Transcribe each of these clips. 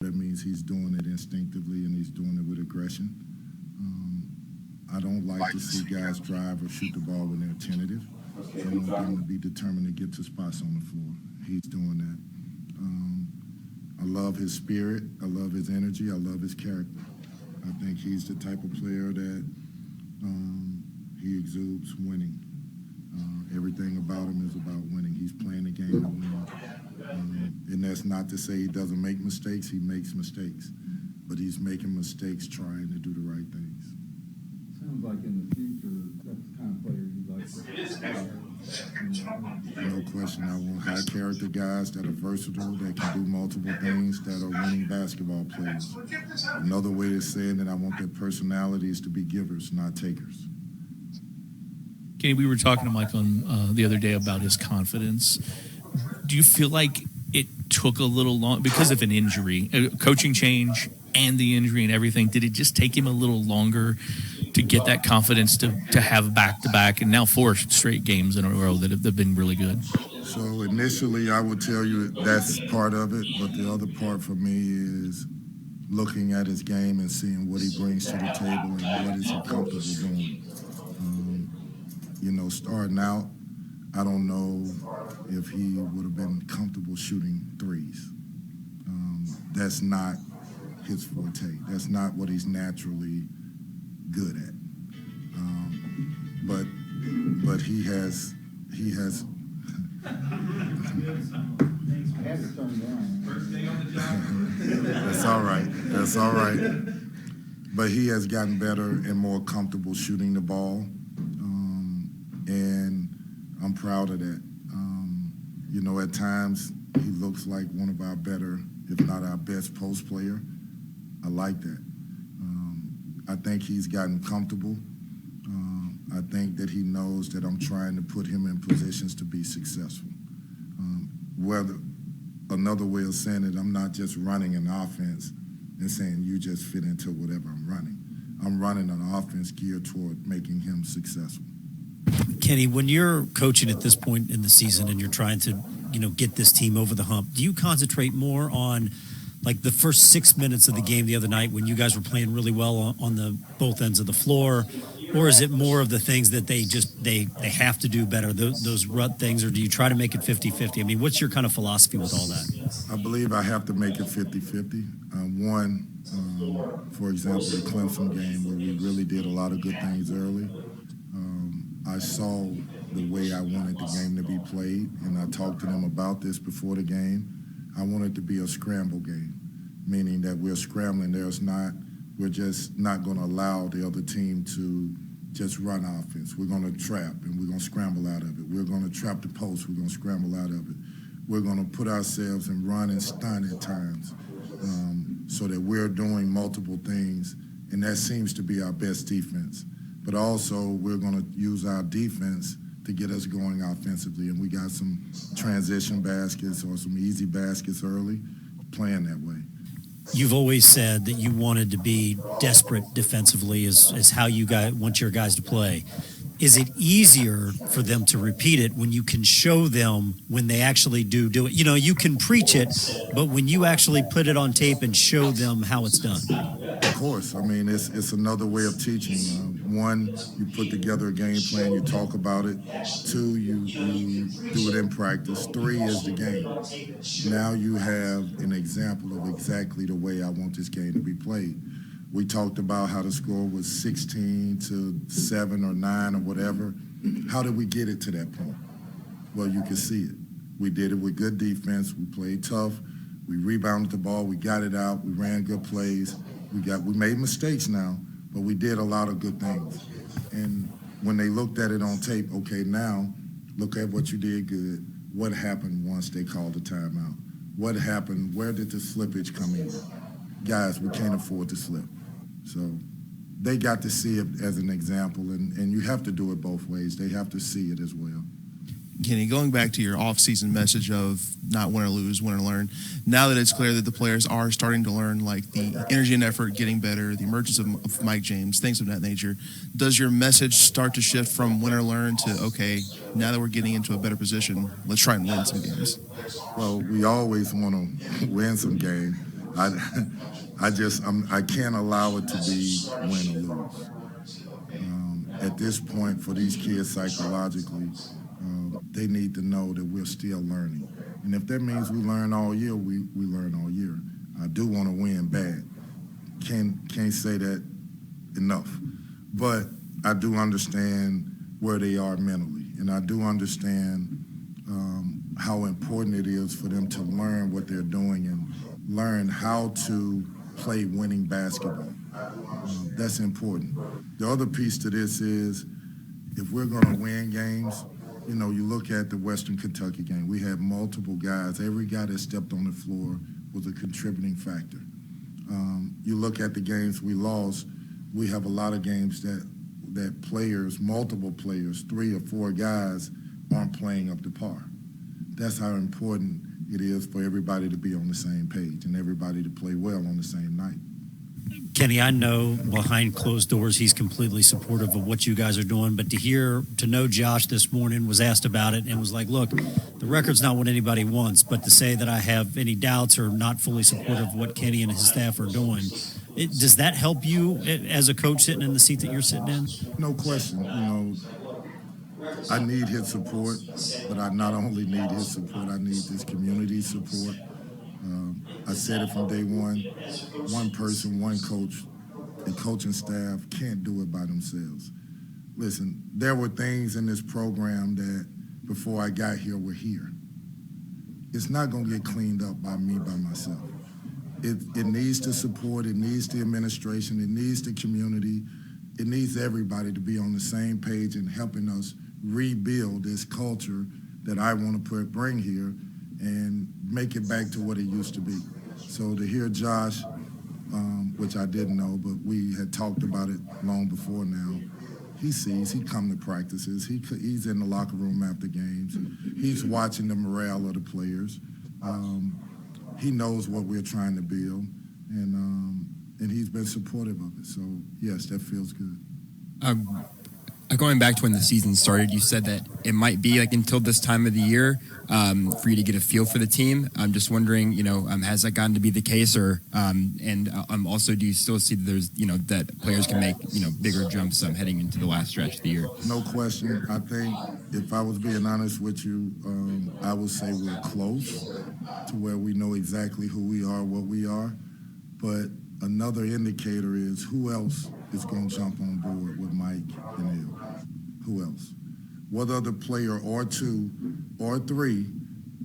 That means he's doing it instinctively and he's doing it with aggression. I don't like to see guys drive or shoot the ball when they're tentative. I want them to be determined to get to spots on the floor. He's doing that. I love his spirit. I love his energy. I love his character. I think he's the type of player that he exudes winning. Everything about him is about winning. He's playing the game to win. And that's not to say he doesn't make mistakes. He makes mistakes. But he's making mistakes trying to do the right things. Sounds like in the future, that's the kind of player you'd like to. No question. I want high character guys that are versatile, that can do multiple things, that are winning basketball players. Another way of saying that I want their personalities to be givers, not takers. Kenny, we were talking to Mike on the other day about his confidence. Do you feel like it took a little long because of an injury, a coaching change and the injury and everything? Did it just take him a little longer to get that confidence to have back-to-back and now 4 straight games in a row that have been really good? So initially I would tell you that's part of it, but the other part for me is looking at his game and seeing what he brings to the table and what is he comfortable doing. Starting out, I don't know if he would have been comfortable shooting threes. That's not his forte. That's not what he's naturally good at. But he has. That's all right. That's all right. But he has gotten better and more comfortable shooting the ball. And I'm proud of that. At times he looks like one of our better, if not our best post player. I like that. I think he's gotten comfortable. I think that he knows that I'm trying to put him in positions to be successful. Another way of saying it, I'm not just running an offense and saying you just fit into whatever I'm running. I'm running an offense geared toward making him successful. Kenny, when you're coaching at this point in the season and you're trying to, get this team over the hump, do you concentrate more on like the first 6 minutes of the game the other night when you guys were playing really well on the both ends of the floor, or is it more of the things that they have to do better, those rut things, or do you try to make it 50-50? I mean, what's your kind of philosophy with all that? I believe I have to make it 50-50. For example, the Clemson game where we really did a lot of good things early. I saw the way I wanted the game to be played, and I talked to them about this before the game. I want it to be a scramble game, meaning that we're scrambling. We're just not going to allow the other team to just run offense. We're going to trap, and we're going to scramble out of it. We're going to trap the post. We're going to scramble out of it. We're going to put ourselves in run and stun at times so that we're doing multiple things, and that seems to be our best defense. But also, we're going to use our defense to get us going offensively. And we got some transition baskets or some easy baskets early, playing that way. You've always said that you wanted to be desperate defensively is how you want your guys to play. Is it easier for them to repeat it when you can show them when they actually do it? You can preach it, but when you actually put it on tape and show them how it's done. Of course. I mean, it's another way of teaching. One, you put together a game plan, you talk about it. 2, you do it in practice. 3 is the game. Now you have an example of exactly the way I want this game to be played. We talked about how the score was 16-7 or 9 or whatever. How did we get it to that point? Well, you can see it. We did it with good defense. We played tough. We rebounded the ball. We got it out. We ran good plays. We made mistakes now, but we did a lot of good things. And when they looked at it on tape, okay, now look at what you did good. What happened once they called the timeout? What happened? Where did the slippage come in? Guys, we can't afford to slip. So they got to see it as an example, and you have to do it both ways. They have to see it as well. Kenny, going back to your off-season message of not win or lose, win or learn, now that it's clear that the players are starting to learn, like the energy and effort getting better, the emergence of Mike James, things of that nature, does your message start to shift from win or learn to, okay, now that we're getting into a better position, let's try and win some games? Well, we always want to win some games. I can't allow it to be win or lose. At this point, for these kids psychologically, they need to know that we're still learning. And if that means we learn all year, we learn all year. I do want to win bad. Can't say that enough. But I do understand where they are mentally. And I do understand how important it is for them to learn what they're doing and learn how to play winning basketball. That's important. The other piece to this is if we're going to win games, you know, you look at the Western Kentucky game. We had multiple guys. Every guy that stepped on the floor was a contributing factor. You look at the games we lost, we have a lot of games that players, multiple players, 3 or 4 guys aren't playing up to par. That's how important it is for everybody to be on the same page and everybody to play well on the same night. Kenny, I know behind closed doors he's completely supportive of what you guys are doing, but to know Josh this morning was asked about it and was like, look, the record's not what anybody wants, but to say that I have any doubts or not fully supportive of what Kenny and his staff are doing, does that help you as a coach sitting in the seat that you're sitting in? No question. You know, I need his support, but I not only need his support, I need this community support. I said it from day one. One person, one coach, the coaching staff can't do it by themselves. Listen, there were things in this program that before I got here were here. It's not going to get cleaned up by me, by myself. It needs the support. It needs the administration. It needs the community. It needs everybody to be on the same page and helping us rebuild this culture that I want to bring here and make it back to what it used to be. So to hear Josh, which I didn't know, but we had talked about it long before now, he sees, he come to practices, he's in the locker room after games, he's watching the morale of the players. He knows what we're trying to build, and he's been supportive of it. So, yes, that feels good. Going back to when the season started, you said that it might be like until this time of the year for you to get a feel for the team. I'm just wondering, has that gotten to be the case, or also do you still see that there's, that players can make, bigger jumps heading into the last stretch of the year? No question. I think if I was being honest with you, I would say we're close to where we know exactly who we are, what we are. But another indicator is who else is going to jump on board with Mike and Hill. Who else? What other player or 2 or 3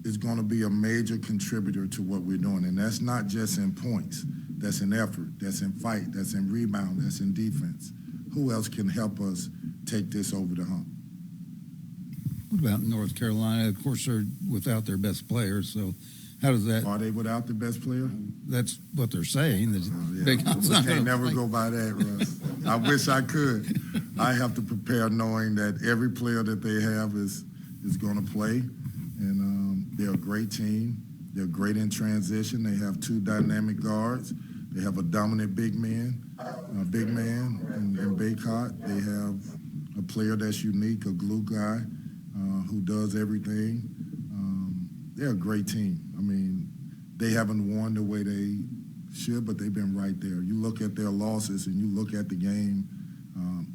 is going to be a major contributor to what we're doing? And that's not just in points. That's in effort. That's in fight. That's in rebound. That's in defense. Who else can help us take this over the hump? What about North Carolina? Of course, they're without their best players, so how does that? Are they without the best player? That's what they're saying. Yeah. I can't never go by that, Russ. I wish I could. I have to prepare knowing that every player that they have is going to play, and they're a great team. They're great in transition. They have 2 dynamic guards. They have a dominant big man in Baycott. They have a player that's unique, a glue guy who does everything. They're a great team. I mean, they haven't won the way they should, but they've been right there. You look at their losses and you look at the game,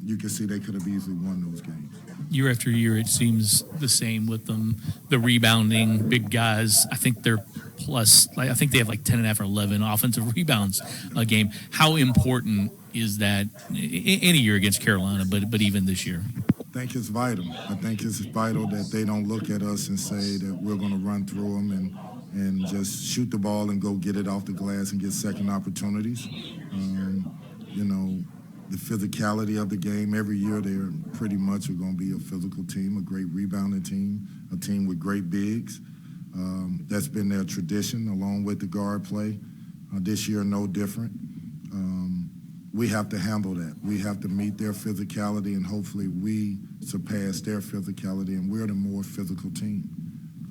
you can see they could have easily won those games. Year after year, it seems the same with them. The rebounding, big guys, I think they're I think they have like 10.5 or 11 offensive rebounds a game. How important is that any year against Carolina, but even this year? I think it's vital. I think it's vital that they don't look at us and say that we're going to run through them and just shoot the ball and go get it off the glass and get second opportunities. The physicality of the game, every year they're pretty much are going to be a physical team, a great rebounding team, a team with great bigs. That's been their tradition along with the guard play. This year, no different. We have to handle that. We have to meet their physicality, and hopefully we surpass their physicality, and we're the more physical team.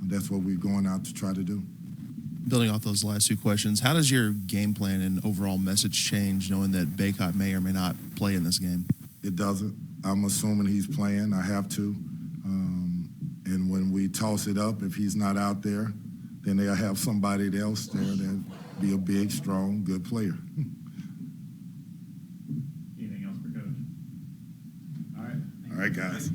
That's what we're going out to try to do. Building off those last 2 questions, how does your game plan and overall message change knowing that Baycott may or may not play in this game? It doesn't. I'm assuming he's playing. I have to. And when we toss it up, if he's not out there, then they'll have somebody else there that be a big, strong, good player. Anything else for Coach? All right. All right, guys.